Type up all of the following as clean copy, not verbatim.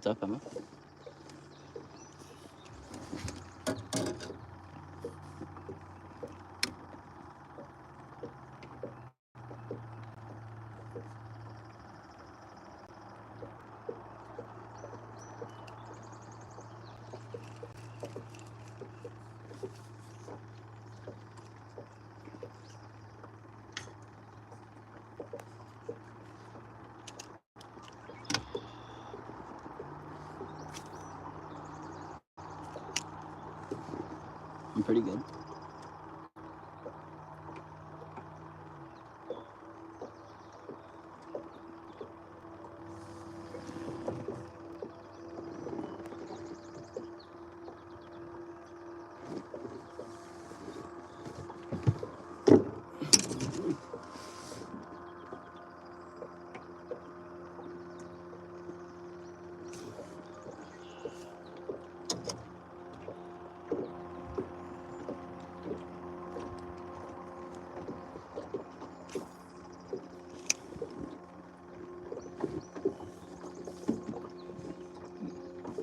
What's up, Emma? I'm pretty good.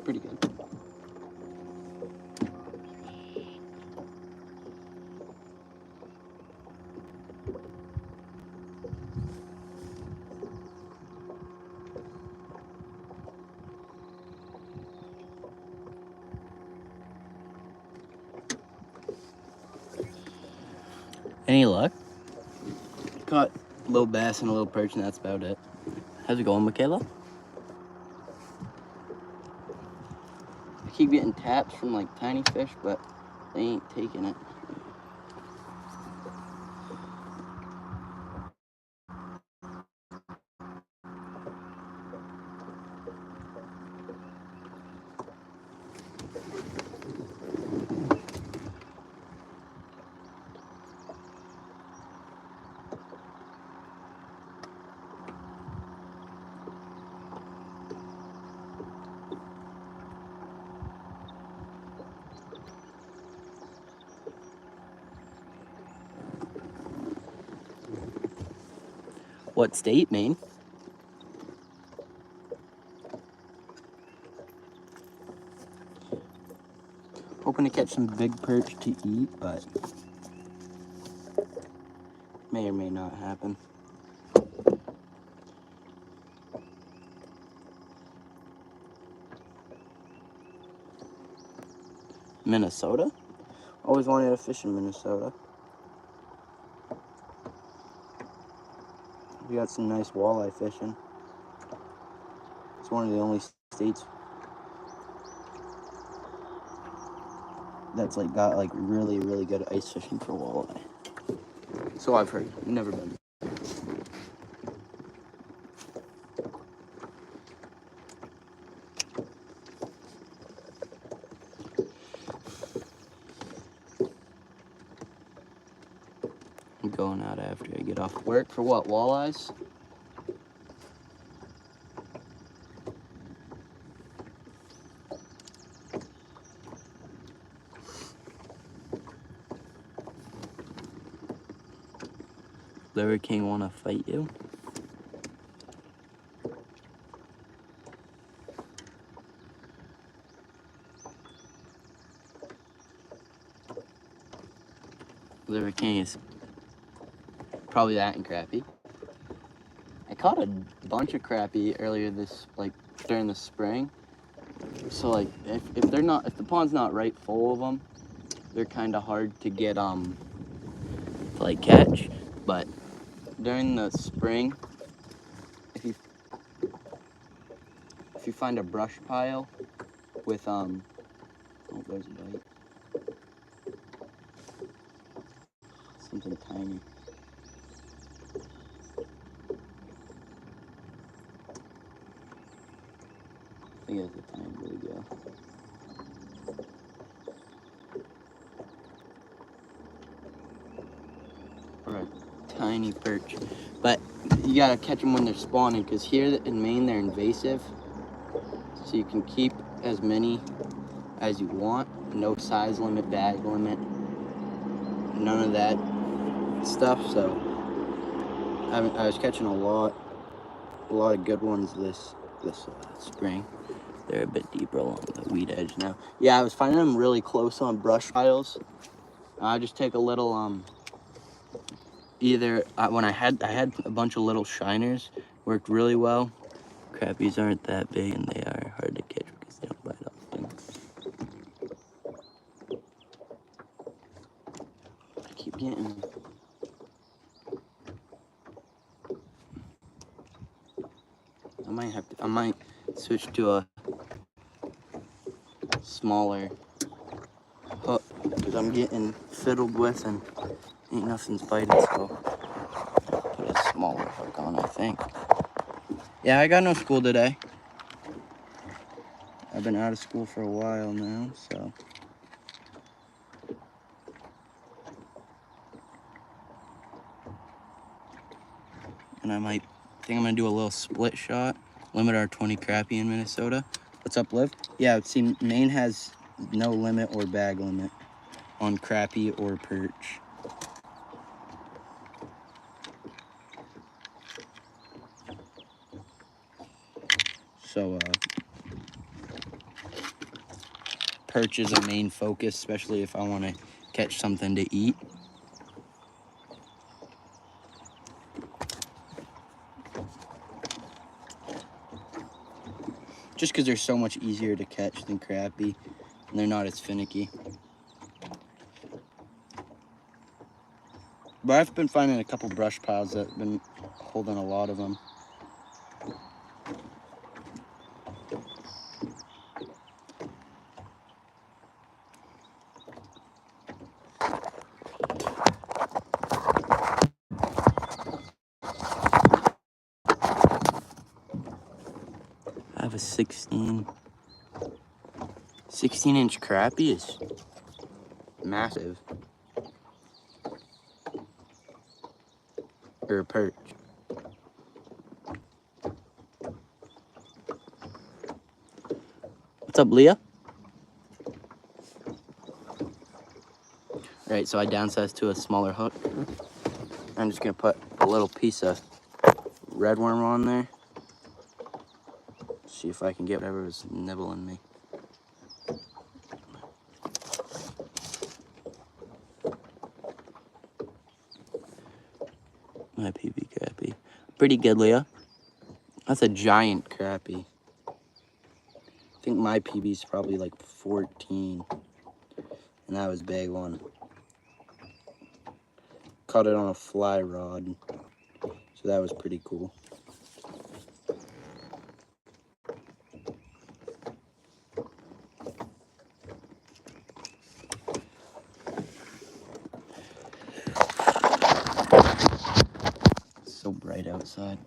Pretty good. Any luck? Caught a little bass and a little perch, and that's about it. How's it going, Michaela? I keep getting taps from like tiny fish, but they ain't taking it. What state, Maine? Hoping to catch some big perch to eat, but may or may not happen. Minnesota? Always wanted to fish in Minnesota. We got some nice walleye fishing. It's one of the only states that's like got like really, really good ice fishing for walleye. So I've heard. Never been. I'm going out after I get off work for what, walleyes? Liver King wanna fight you? Liver King is probably that and crappie. I caught a bunch of crappie earlier during the spring. So like if the pond's not right full of them, they're kind of hard to get to like catch. But during the spring, if you find a brush pile with oh, there's a bite. Something tiny. I think it's a tiny bluegill. Or a tiny perch. But you gotta catch them when they're spawning, because here in Maine they're invasive. So you can keep as many as you want. No size limit, bag limit, none of that stuff. So I was catching a lot of good ones this spring. They're a bit deeper along the weed edge now. Yeah, I was finding them really close on brush piles. I just take a little when I had a bunch of little shiners, worked really well. Crappies aren't that big and they are hard to catch because they don't bite often. I keep getting. I might switch to a smaller hook because I'm getting fiddled with and ain't nothing's biting, so put a smaller hook on, I think. Yeah, I got no school today. I've been out of school for a while now, so. And I think I'm gonna do a little split shot, limit our 20 crappie in Minnesota. What's up, Liv? Yeah, see, Maine has no limit or bag limit on crappie or perch. So, perch is a main focus, especially if I want to catch something to eat. Just because they're so much easier to catch than crappie, and they're not as finicky. But I've been finding a couple brush piles that have been holding a lot of them. I have a 16-inch crappie is massive. Or a perch. What's up, Leah? Alright, so I downsized to a smaller hook. I'm just gonna put a little piece of red worm on there. See if I can get whatever is nibbling me. My PB crappie. Pretty good, Leah. That's a giant crappie. I think my PB's probably like 14. And that was a big one. Caught it on a fly rod. So that was pretty cool. It's so bright outside.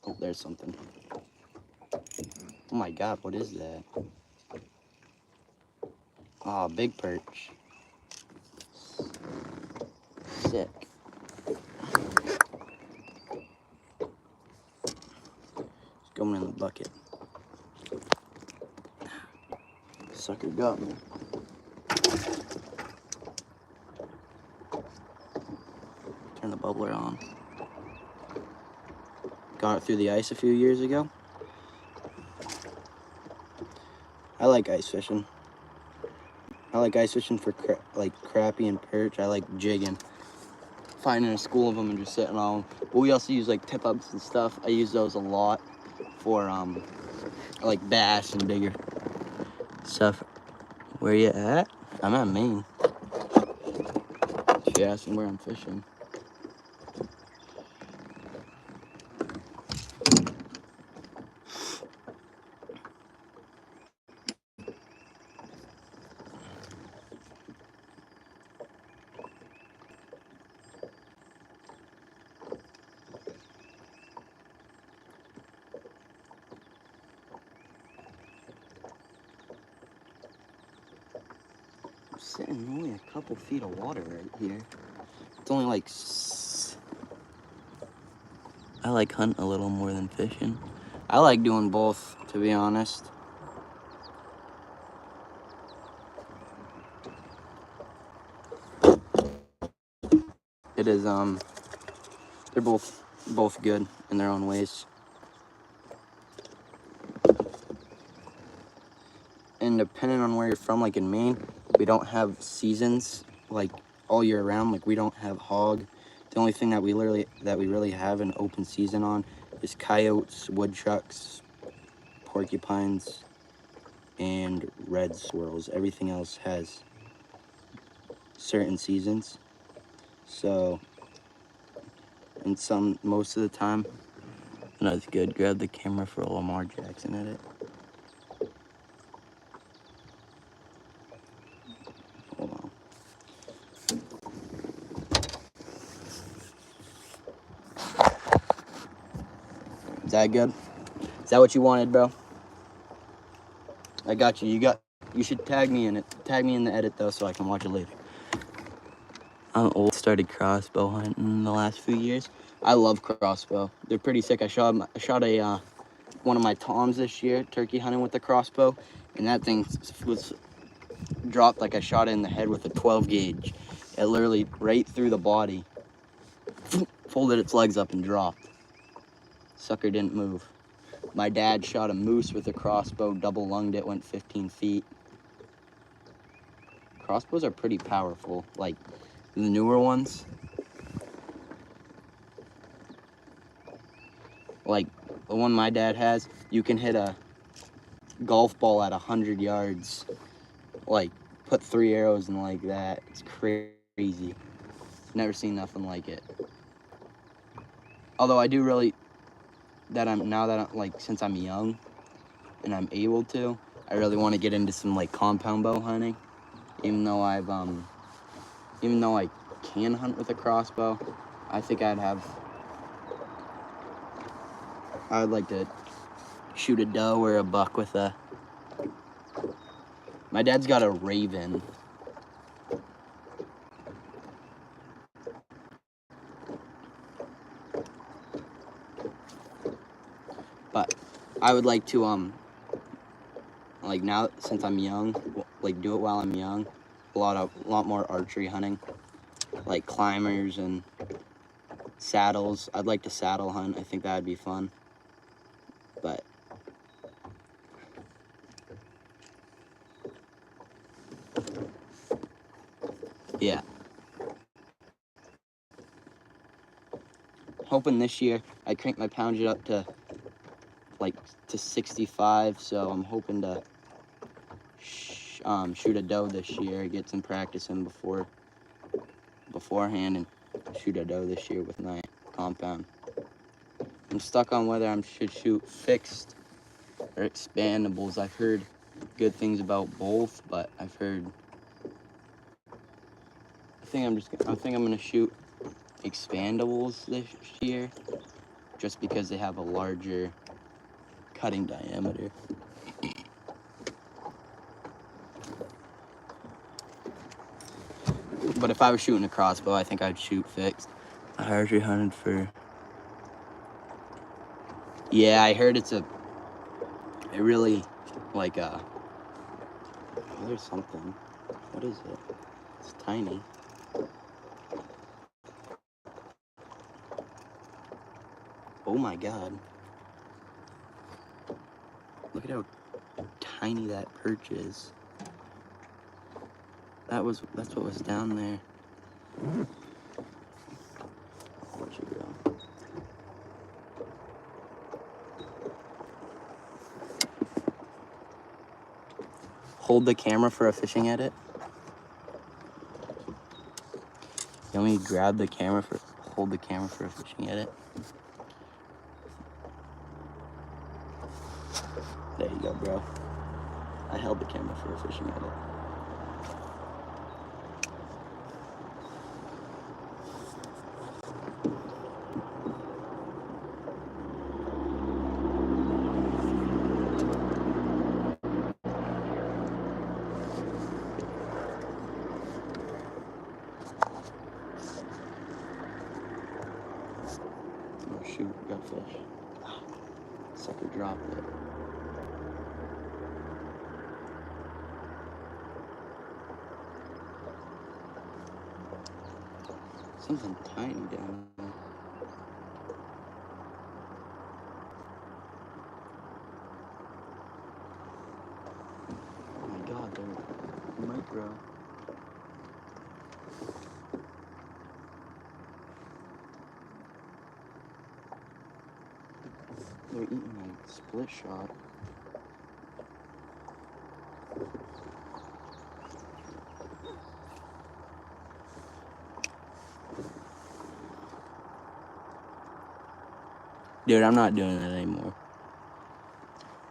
Oh, there's something. Oh my god, what is that? Oh, big perch. Sick. It's going in the bucket. Sucker got me. Turn the bubbler on. Got it through the ice a few years ago. I like ice fishing. I like ice fishing for crappie and perch. I like jigging. Finding a school of them and just sitting on them. But we also use like tip ups and stuff. I use those a lot for like bass and bigger stuff. Where you at? I'm at Maine. She asked me where I'm fishing. I'm sitting in only a couple feet of water right here. It's only like... I like hunting a little more than fishing. I like doing both, to be honest. It is, they're both good in their own ways. and depending on where you're from, like in Maine, we don't have seasons like all year round. Like we don't have hog. The only thing that we really have an open season on is coyotes, woodchucks, porcupines, and red squirrels. Everything else has certain seasons. So, and most of the time, that's good. Grab the camera for a Lamar Jackson edit. Hold on. Is that good? Is that what you wanted, bro? I got you. You should tag me in it. Tag me in the edit though, so I can watch it later. I'm old. Started crossbow hunting in the last few years. I love crossbow. They're pretty sick. I shot one of my toms this year, turkey hunting with the crossbow, and that thing was dropped like I shot it in the head with a 12 gauge. It literally right through the body, folded its legs up and dropped. Sucker didn't move. My dad shot a moose with a crossbow, double lunged it, went 15 feet. Crossbows are pretty powerful, like the newer ones. Like the one my dad has, you can hit a golf ball at 100 yards. Like put 3 arrows in like that. It's crazy. Never seen nothing like it. Although I do really, since I'm young and I'm able to, I really want to get into some like compound bow hunting. Even though I can hunt with a crossbow, I think I'd like to shoot a doe or a buck with a. My dad's got a raven. But I would like to like now since I'm young, like do it while I'm young. A lot more archery hunting, like climbers and saddles. I'd like to saddle hunt. I think that'd be fun. But yeah, hoping this year I crank my poundage up to 65. So I'm hoping to shoot a doe this year, get some practice in beforehand, and shoot a doe this year with my compound. I'm stuck on whether I should shoot fixed or expandables. I've heard good things about both, but I think I'm gonna shoot expandables this year, just because they have a larger cutting diameter. But if I was shooting a crossbow, I think I'd shoot fixed. I archery hunted for. Yeah, I heard it really like there's something. What is it? It's tiny. Oh my god. Look at how tiny that perch is. That's what was down there. Where'd you go? Hold the camera for a fishing edit. You want me to hold the camera for a fishing edit? There you go, bro. I held the camera for a fishing edit. Oh shoot, got fish. Sucker dropped it. Something tiny down there. God, they're micro. They're eating like split shot. Dude, I'm not doing that anymore.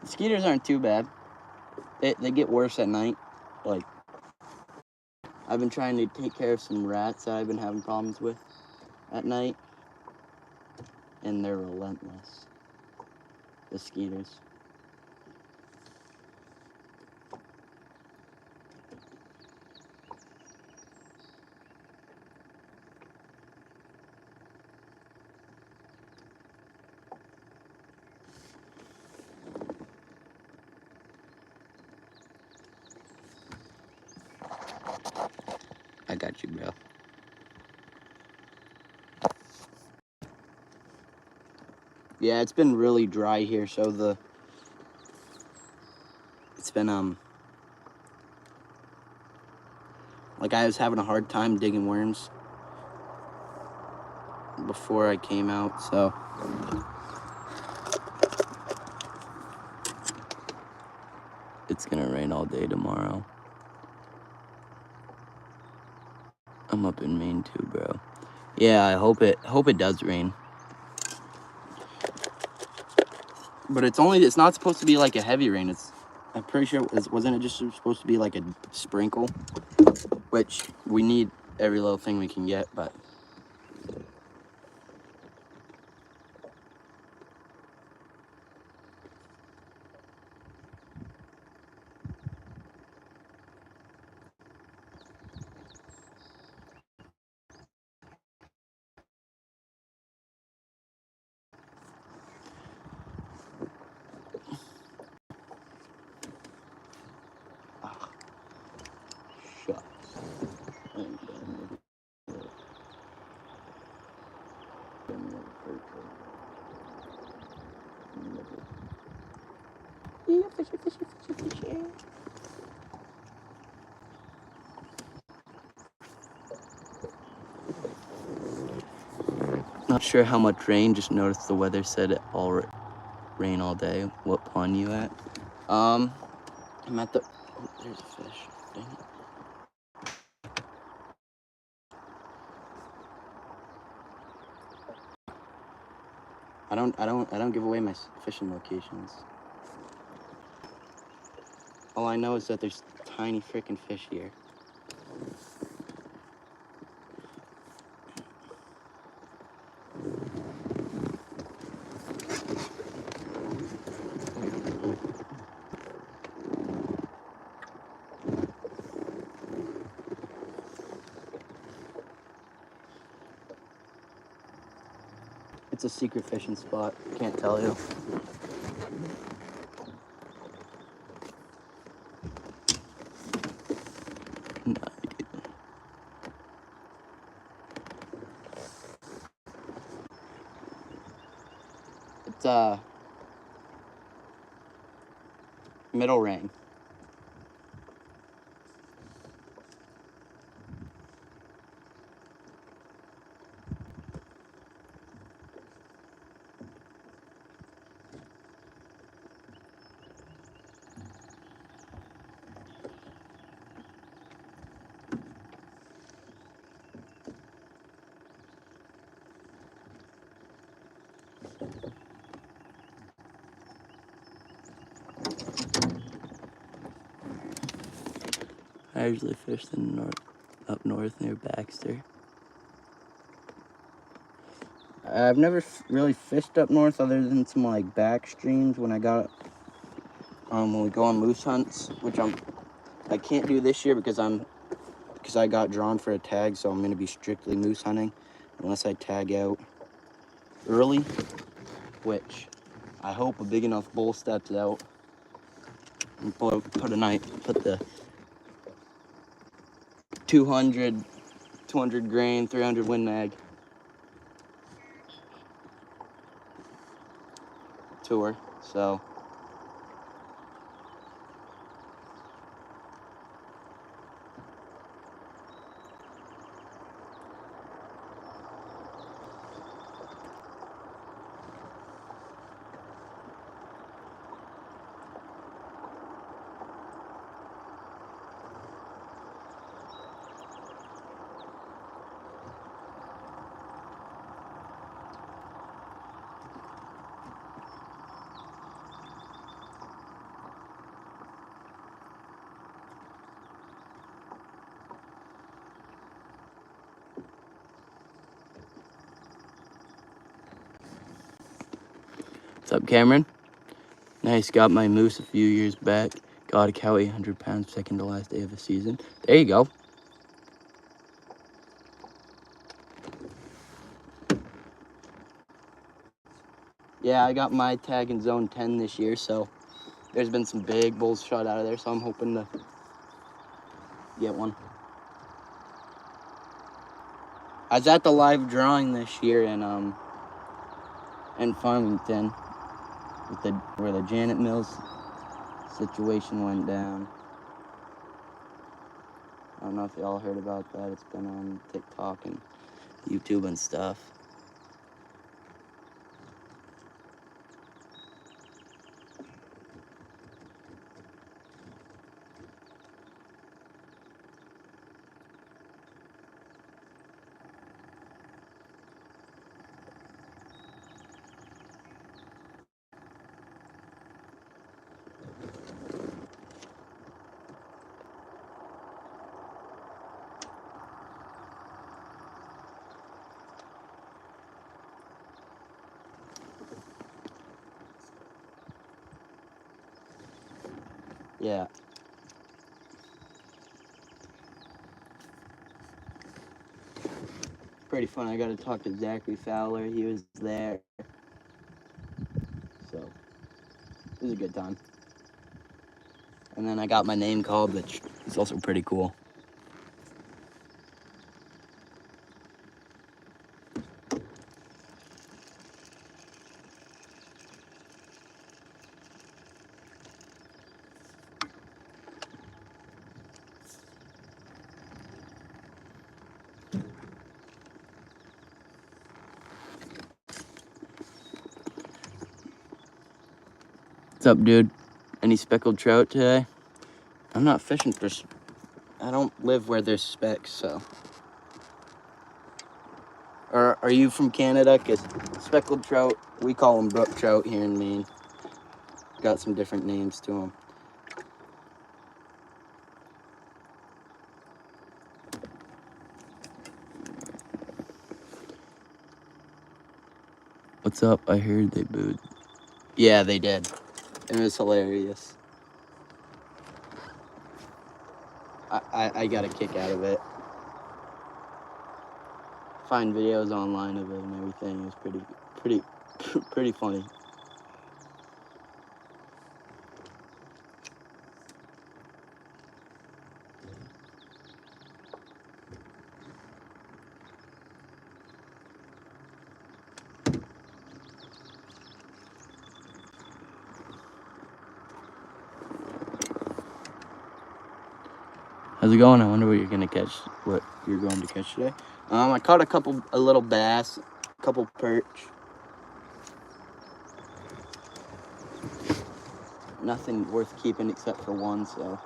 Mosquitoes aren't too bad. They get worse at night. Like, I've been trying to take care of some rats that I've been having problems with at night. And they're relentless. Mosquitoes. I got you, bro. Yeah, it's been really dry here, so it's been like I was having a hard time digging worms before I came out, so it's gonna rain all day tomorrow. I'm up in Maine too, bro. Yeah, I hope it does rain. But it's not supposed to be like a heavy rain. I'm pretty sure wasn't it just supposed to be like a sprinkle, which we need every little thing we can get, but shucks. Yeah, fishy. Not sure how much rain, just noticed the weather said it all rain all day. What pond you at? I'm at the, oh, there's a fish. Dang it. I don't give away my fishing locations. All I know is that there's tiny freaking fish here. It's a secret fishing spot. Can't tell you. No idea. It's middle ring. I usually fish up north near Baxter. I've never really fished up north other than some like back streams when we go on moose hunts, which I can't do this year because I got drawn for a tag, so I'm gonna be strictly moose hunting unless I tag out early, which I hope a big enough bull steps out and put the 200 grain, 300 win mag tour. So What's up, Cameron? Nice, got my moose a few years back. Got a cow 800 pounds, second to last day of the season. There you go. Yeah, I got my tag in zone 10 this year, so there's been some big bulls shot out of there, so I'm hoping to get one. I was at the live drawing this year in Farmington where the Janet Mills situation went down. I don't know if y'all heard about that. It's been on TikTok and YouTube and stuff. Yeah. Pretty fun. I got to talk to Zachary Fowler. He was there. So, it was a good time. And then I got my name called, which is also pretty cool. What's up, dude? Any speckled trout today? I'm not fishing for... I don't live where there's specks, so... Or are you from Canada? Because speckled trout, we call them brook trout here in Maine. Got some different names to them. What's up? I heard they booed. Yeah, they did. It was hilarious. I got a kick out of it. Find videos online of it and everything. It was pretty funny. How's it going? I wonder what you're going to catch today. I caught a little bass, a couple perch. Nothing worth keeping except for one, so.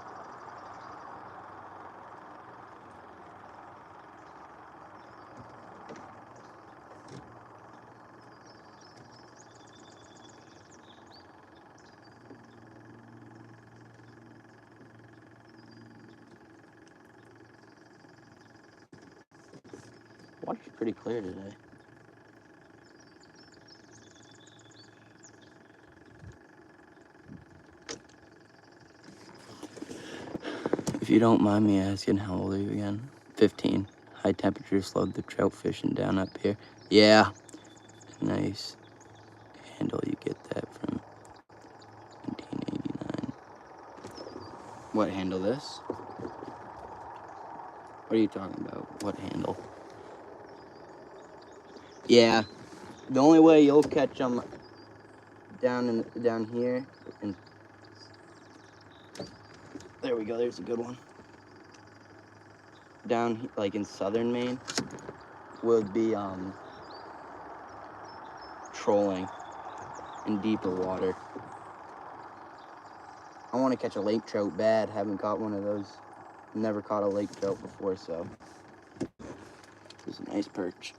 Water's pretty clear today. If you don't mind me asking, how old are you again? 15. High temperatures slowed the trout fishing down up here. Yeah. Nice handle. You get that from 1989. What handle this? What are you talking about? What handle? Yeah. The only way you'll catch them down here, and there we go. There's a good one. Down like in southern Maine would be trolling in deeper water. I want to catch a lake trout bad. Haven't caught one of those. Never caught a lake trout before, so this is a nice perch.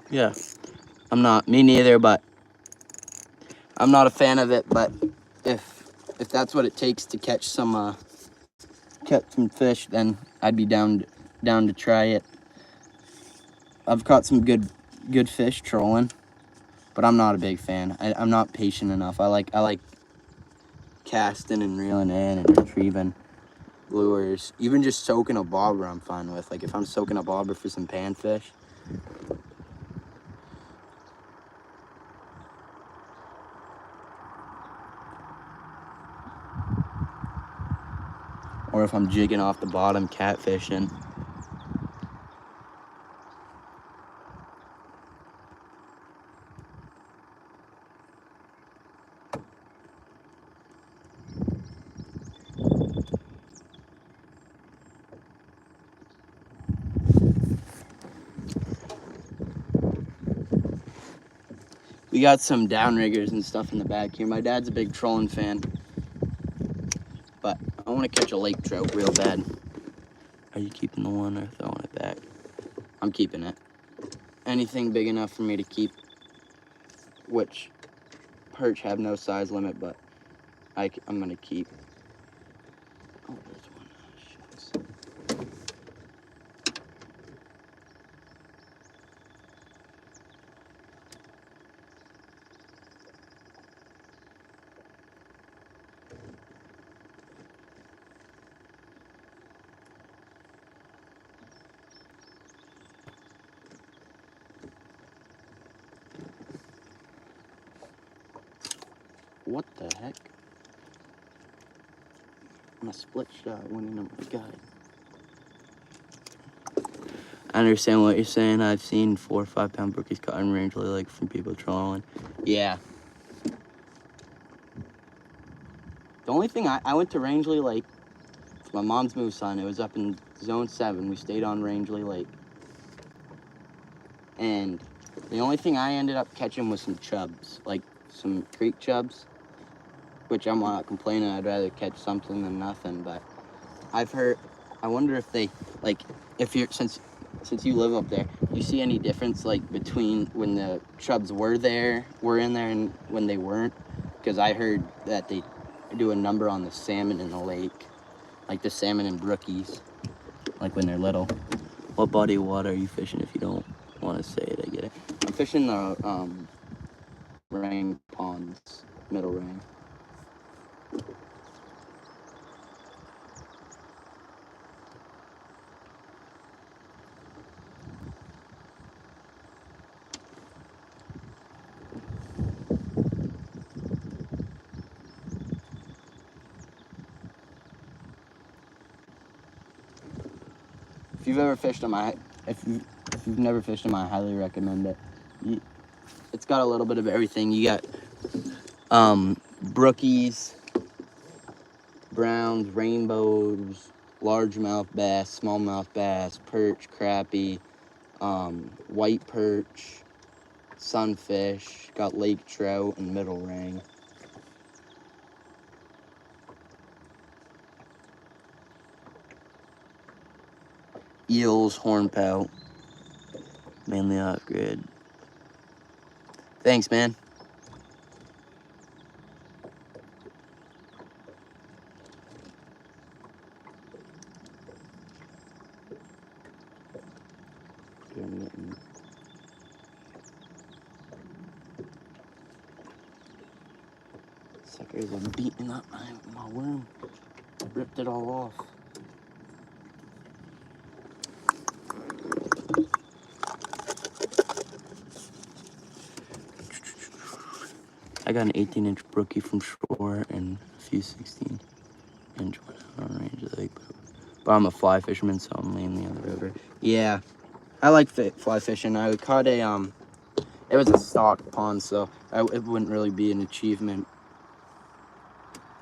Yeah, me neither, but I'm not a fan of it. But if that's what it takes to catch some fish, then I'd be down to try it. I've caught some good fish trolling, but I'm not a big fan. I'm not patient enough. I like casting and reeling in and retrieving lures. Even just soaking a bobber I'm fine with. Like if I'm soaking a bobber for some panfish. Or if I'm jigging off the bottom catfishing. We got some downriggers and stuff in the back here. My dad's a big trolling fan. But I want to catch a lake trout real bad. Are you keeping the one or throwing it back? I'm keeping it. Anything big enough for me to keep, which perch have no size limit, but I'm going to keep. Oh, there's one. Shucks. What the heck? My split shot went into my guide. I understand what you're saying. I've seen 4 or 5 pound brookies caught in Rangeley Lake from people trolling. Yeah. The only thing I went to Rangeley Lake for my mom's moose hunt. It was up in Zone 7. We stayed on Rangeley Lake. And the only thing I ended up catching was some chubs, like some creek chubs, which I'm not complaining. I'd rather catch something than nothing. But I've heard, I wonder if they, like, if you're, since you live up there, you see any difference, like, between when the chubs were in there, and when they weren't? Because I heard that they do a number on the salmon in the lake, like the salmon and brookies, like when they're little. What body of water are you fishing if you don't want to say it? I get it. I'm fishing the Rang ponds, middle Rang. If you've ever fished them, if you've never fished them, I highly recommend it. It's got a little bit of everything. You got brookies, browns, rainbows, largemouth bass, smallmouth bass, perch, crappie, white perch, sunfish. Got lake trout and middle Rang. Eels, hornpout, mainly off grid. Thanks, man. Suckers are beating up my worm. Ripped it all off. I got an 18-inch brookie from shore and a few 16-inch ones on range of the lake. But I'm a fly fisherman, so I'm mainly on the river. Yeah, I like fly fishing. I caught a it was a stock pond, so it wouldn't really be an achievement.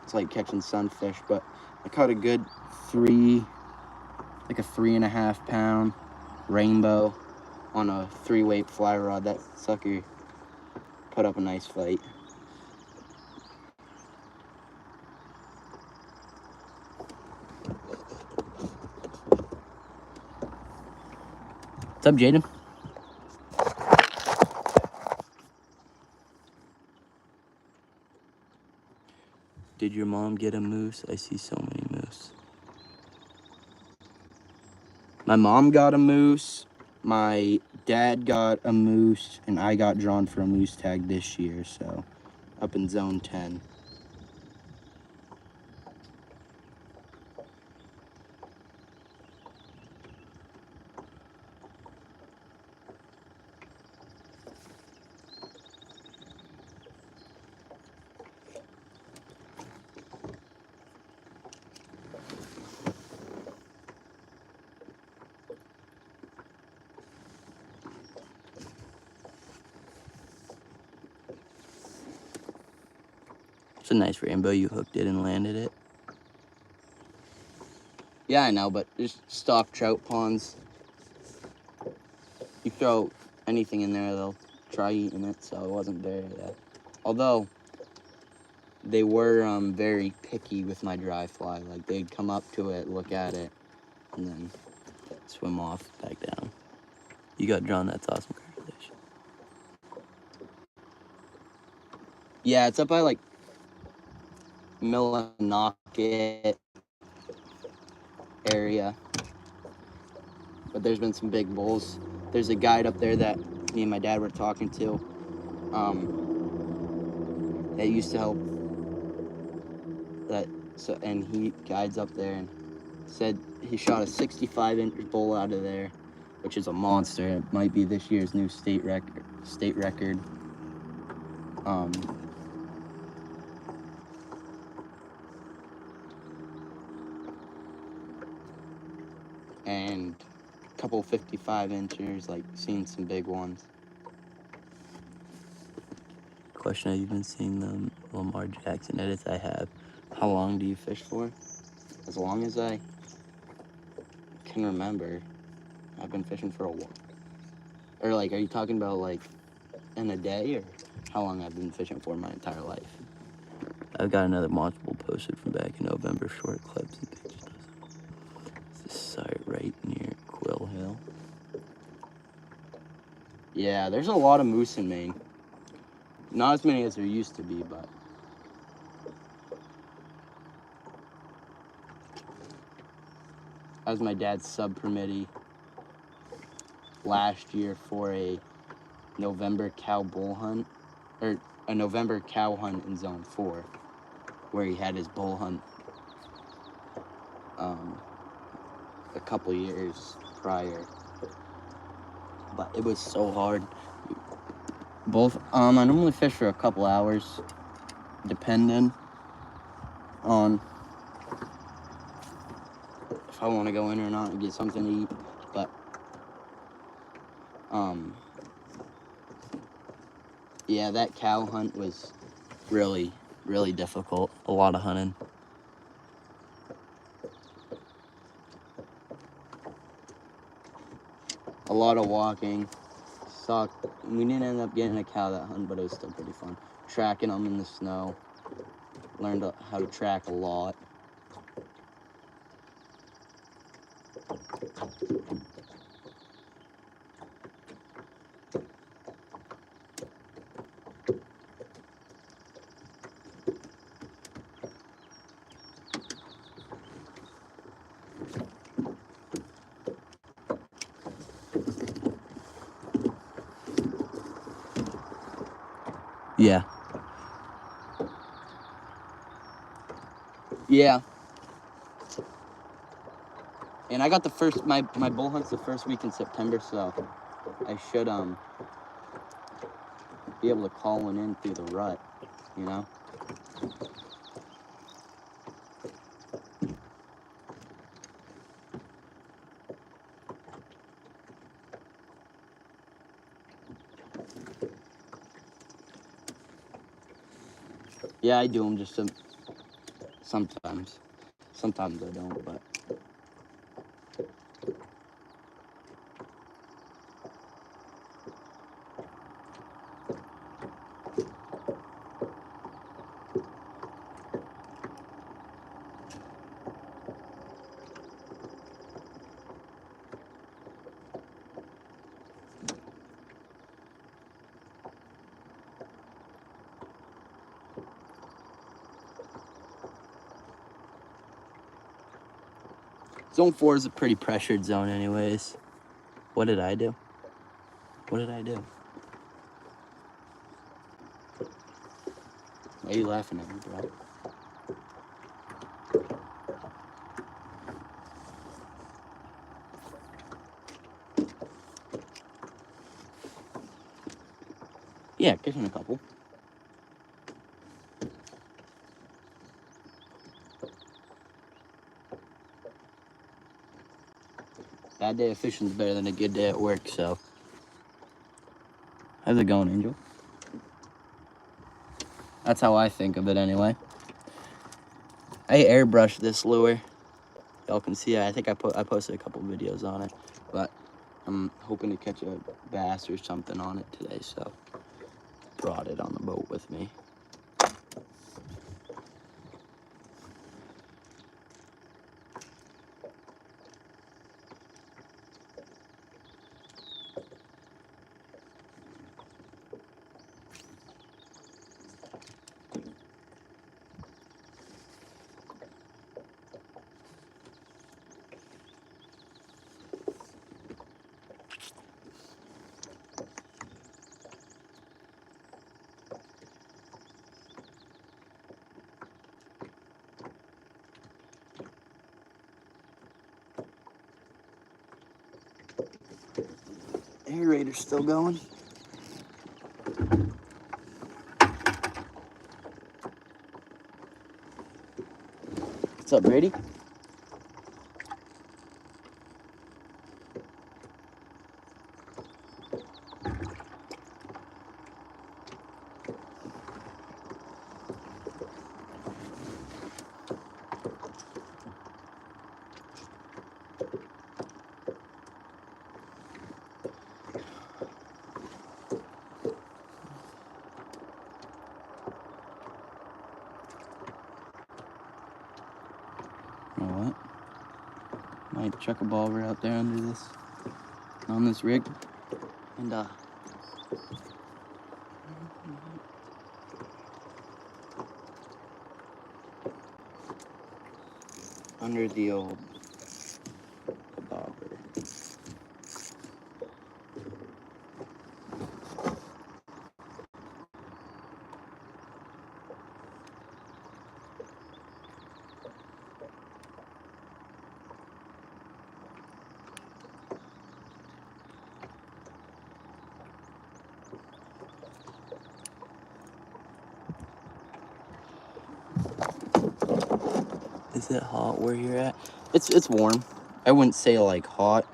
It's like catching sunfish, but I caught a good like a 3.5 pound rainbow on a 3-weight fly rod. That sucker put up a nice fight. What's up, Jaden? Did your mom get a moose? I see so many moose. My mom got a moose, my dad got a moose, and I got drawn for a moose tag this year, so up in zone 10. It's a nice rainbow. You hooked it and landed it. Yeah, I know, but just stock trout ponds. You throw anything in there, they'll try eating it, so it wasn't very, although they were very picky with my dry fly. Like, they'd come up to it, look at it, and then swim off back down. You got drawn. That's awesome. Congratulations. Yeah, it's up by like Millinocket area, but there's been some big bulls. There's a guide up there that me and my dad were talking to, that used to help, and he guides up there and said he shot a 65-inch bull out of there, which is a monster. It might be this year's new state record. And a couple 55-inchers, like seen some big ones. Question: have you been seeing the Lamar Jackson edits? I have. How long do you fish for? As long as I can remember. I've been fishing for a while. Or like, are you talking about like in a day, or how long I've been fishing for my entire life? I've got another multiple posted from back in November, short clips and pictures. It's this site right near Quill Hill. Yeah, there's a lot of moose in Maine. Not as many as there used to be, but I was my dad's sub-permittee last year for a November cow bull hunt, or a November cow hunt in Zone 4, where he had his bull hunt a couple years prior. But it was so hard. I normally fish for a couple hours, depending on if I want to go in or not and get something to eat. But yeah, that cow hunt was really, really difficult. A lot of hunting. A lot of walking. Sucked. We didn't end up getting a cow that hunt, but it was still pretty fun. Tracking them in the snow. Learned how to track a lot. Yeah. Yeah. And I got my bull hunt's the first week in September, so I should be able to call one in through the rut, you know? Yeah, I do them just sometimes. Sometimes I don't, but Zone 4 is a pretty pressured zone anyways. What did I do? What did I do? Why are you laughing at me, bro? Yeah, catching a couple. Bad day of fishing is better than a good day at work, so. How's it going, Angel? That's how I think of it anyway. I airbrushed this lure. Y'all can see it. I think I posted a couple videos on it, but I'm hoping to catch a bass or something on it today, so brought it on the boat with me. Aerator's still going. What's up, Brady? You know what? Might chuck a bobber out there under this, on this rig, and under the old bobber. Is it hot where you're at? It's warm. I wouldn't say like hot.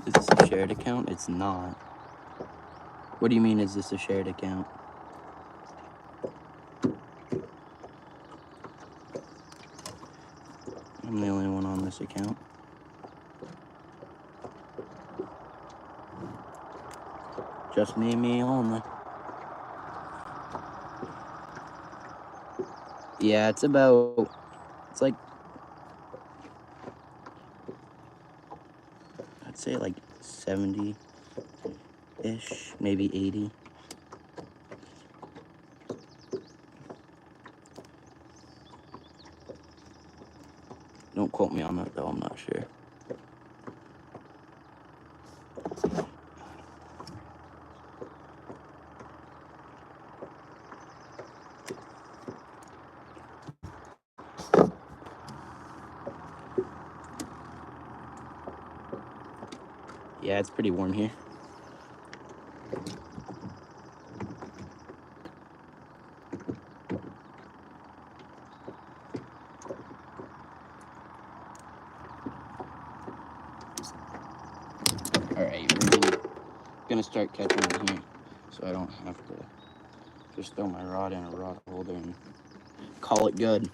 Is this a shared account? It's not. What do you mean, is this a shared account? I'm the only one on this account. Just me only. Yeah, it's like, I'd say like 70-ish, maybe 80. Don't quote me on that though, I'm not sure. Yeah, it's pretty warm here. Alright, we're gonna start catching on here, so I don't have to just throw my rod in a rod holder and call it good.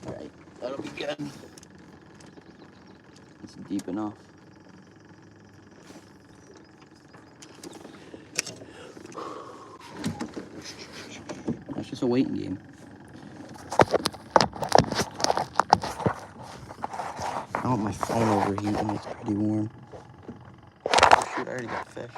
Alright, that'll be good. It's deep enough. It's just a waiting game. I don't want my phone overheating, it's pretty warm. Oh shoot, I already got fish.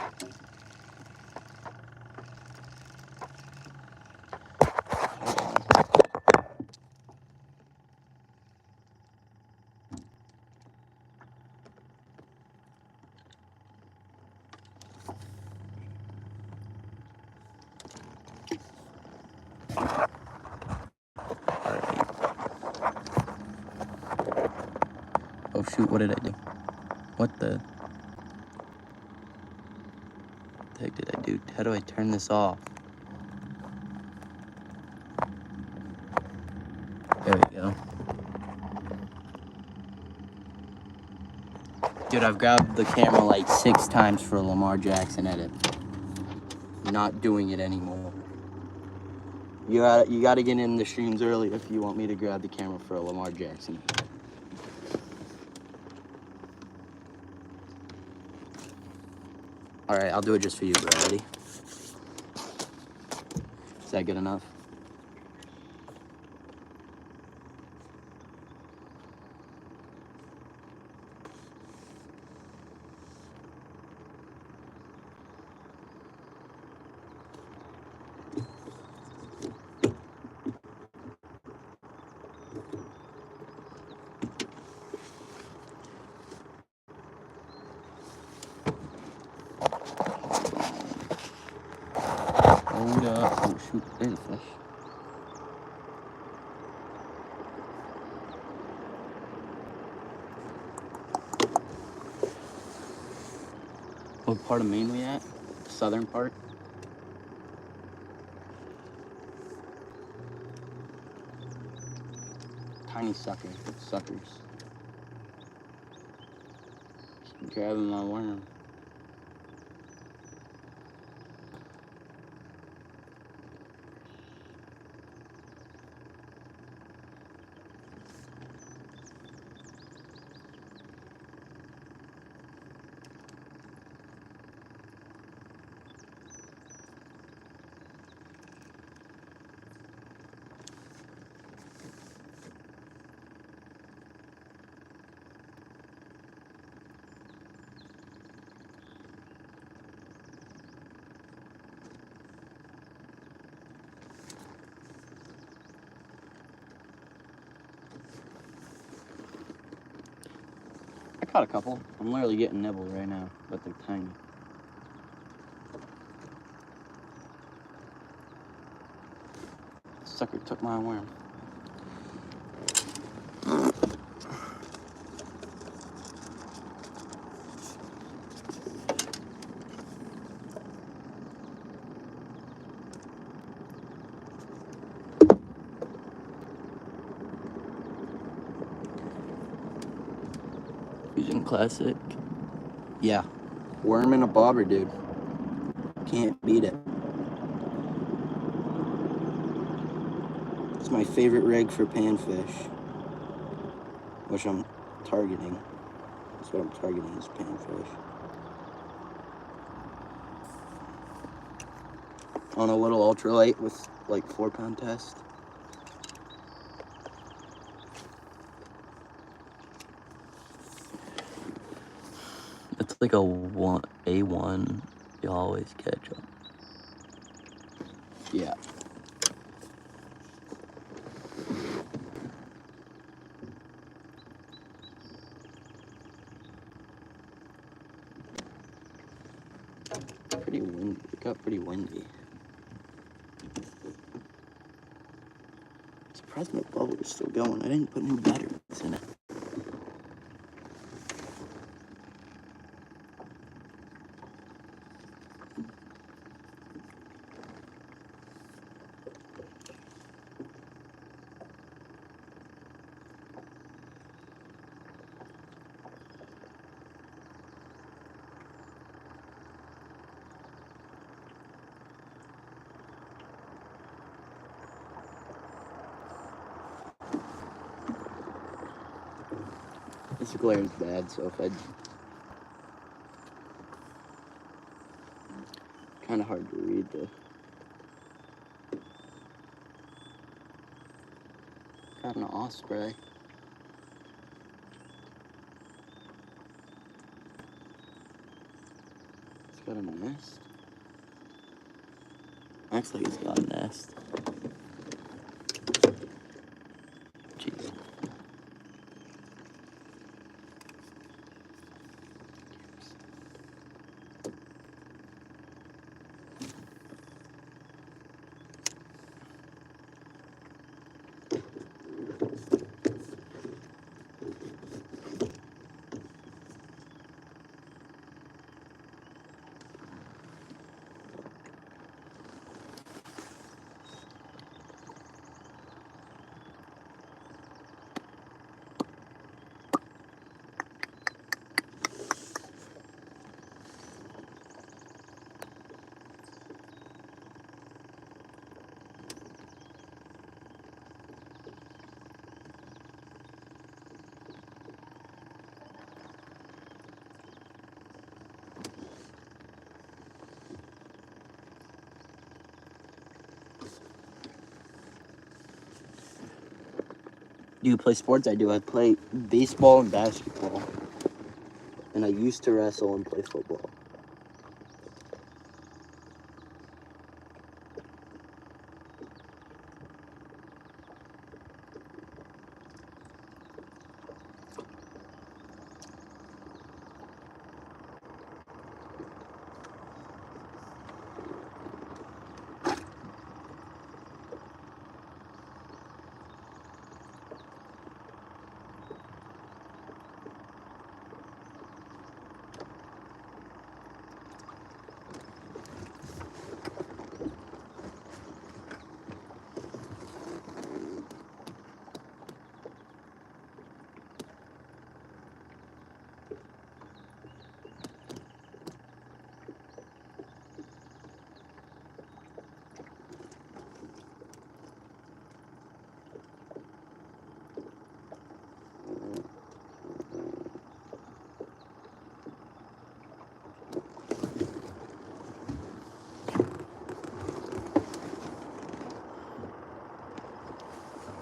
Oh shoot, what did I do? What the heck did I do? How do I turn this off? There we go. Dude, I've grabbed the camera like 6 times for a Lamar Jackson edit. Not doing it anymore. You gotta get in the streams early if you want me to grab the camera for a Lamar Jackson. Alright, I'll do it just for you, bro. Ready? Is that good enough? Hold up. Oh shoot, there's a fish. What part of Maine we at? The southern part? Tiny suckers. Keep grabbing my worm. I caught a couple. I'm literally getting nibbled right now, but they're tiny. Sucker took my worm. Fusion Classic. Yeah. Worm and a bobber, dude. Can't beat it. It's my favorite rig for panfish, which I'm targeting. That's what I'm targeting is panfish. On a little ultralight with like 4-pound test. It's like A1 you always catch up. Yeah. Pretty windy. It got pretty windy. Surprised my bubble is still going. I didn't put new batteries in it. This glare's bad, so if I... Kind of hard to read the... Got an osprey. It's got a nest. Looks like it's got a nest. Jeez. Do you play sports? I do. I play baseball and basketball. And I used to wrestle and play football.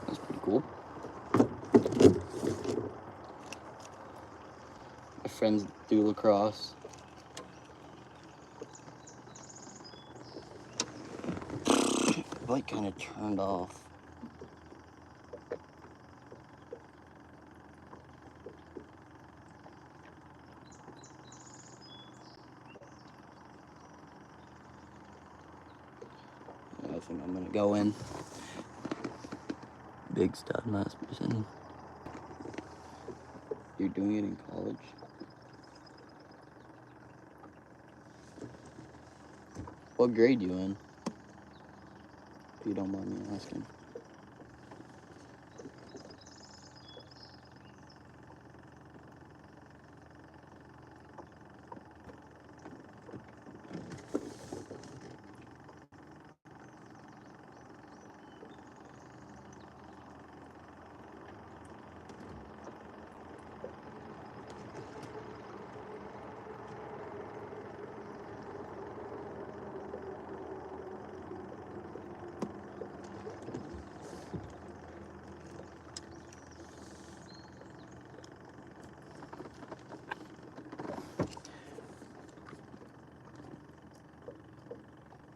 That's pretty cool. My friends do lacrosse. Light kind of turned off. I think I'm gonna go in. Big stud last person. You're doing it in college? What grade you in? If you don't mind me asking.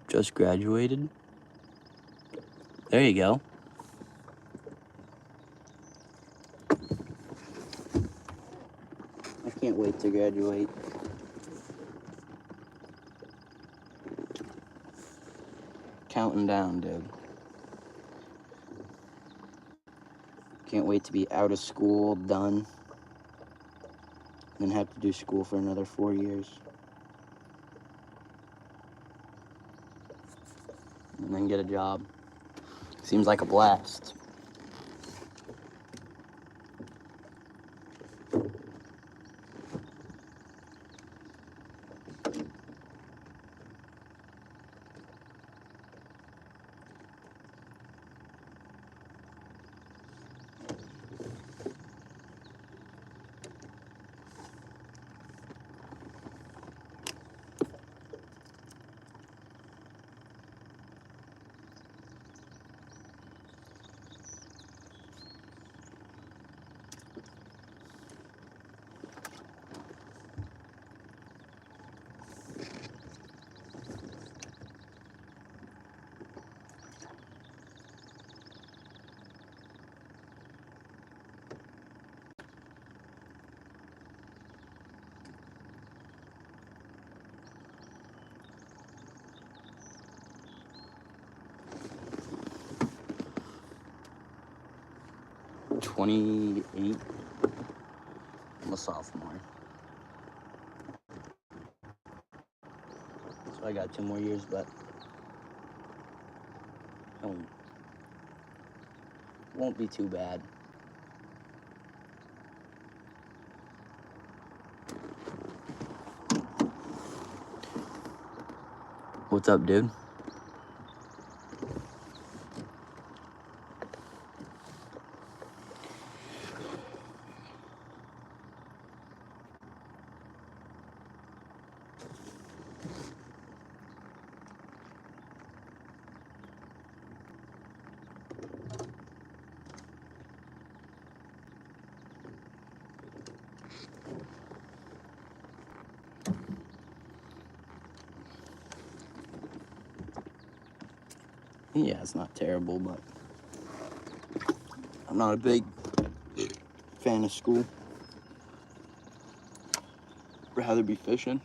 Just graduated? There you go. I can't wait to graduate. Counting down, dude. Can't wait to be out of school, done, and then have to do school for another 4 years. And then get a job. Seems like a blast. 28. I'm a sophomore. So I got 2 more years, but won't be too bad. What's up, dude? Yeah, it's not terrible, but I'm not a big fan of school. Rather be fishing.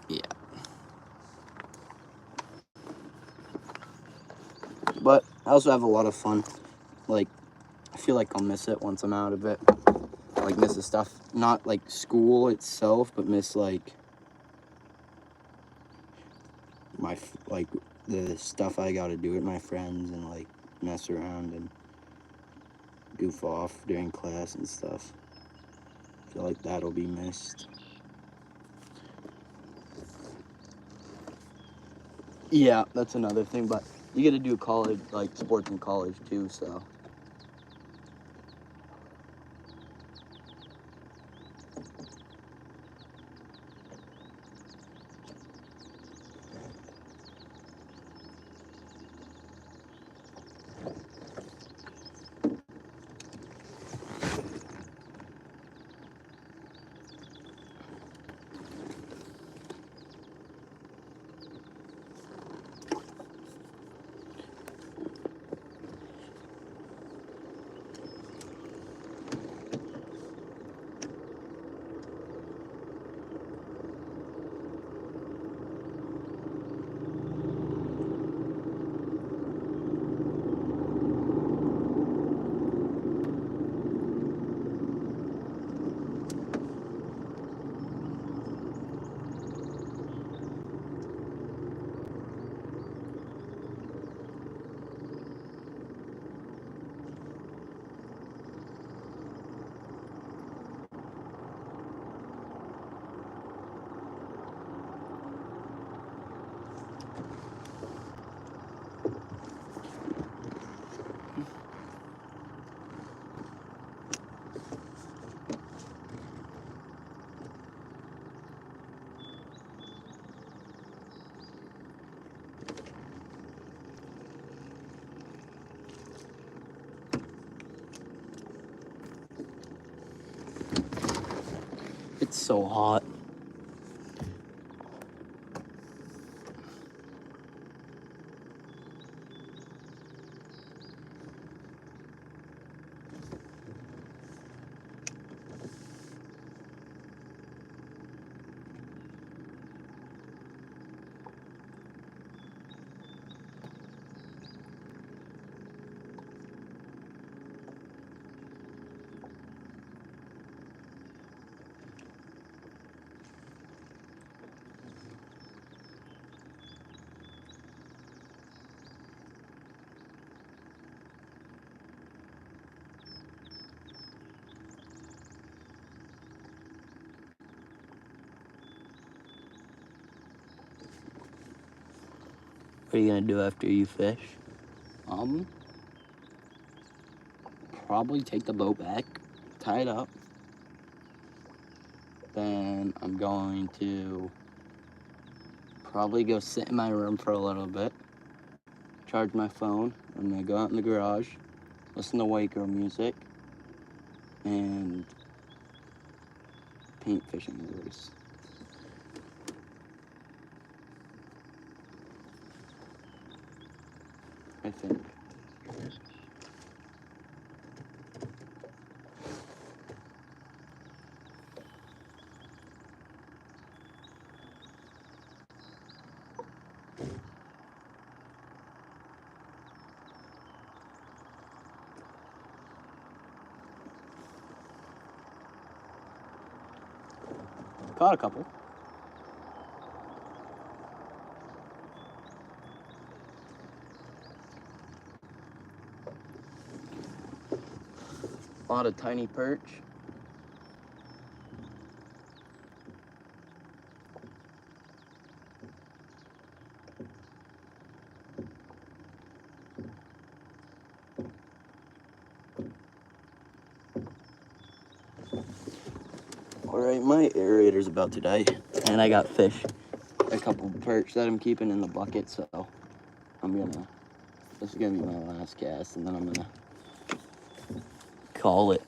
Yeah. But I also have a lot of fun. Like, I feel like I'll miss it once I'm out of it. Like, miss the stuff. Not, like, school itself, but miss, like, like, the stuff I gotta do with my friends and, like, mess around and goof off during class and stuff. I feel like that'll be missed. Yeah, that's another thing, but you get to do college, like, sports in college, too, so. It's so hot. What are you gonna do after you fish? Probably take the boat back, tie it up. Then I'm going to probably go sit in my room for a little bit, charge my phone. I'm gonna go out in the garage, listen to white girl music, and paint fishing lures. I think. Caught a couple. A lot of tiny perch. Alright, my aerator's about to die, and I got fish. A couple perch that I'm keeping in the bucket, so this is gonna be my last cast, and then I'm gonna call it.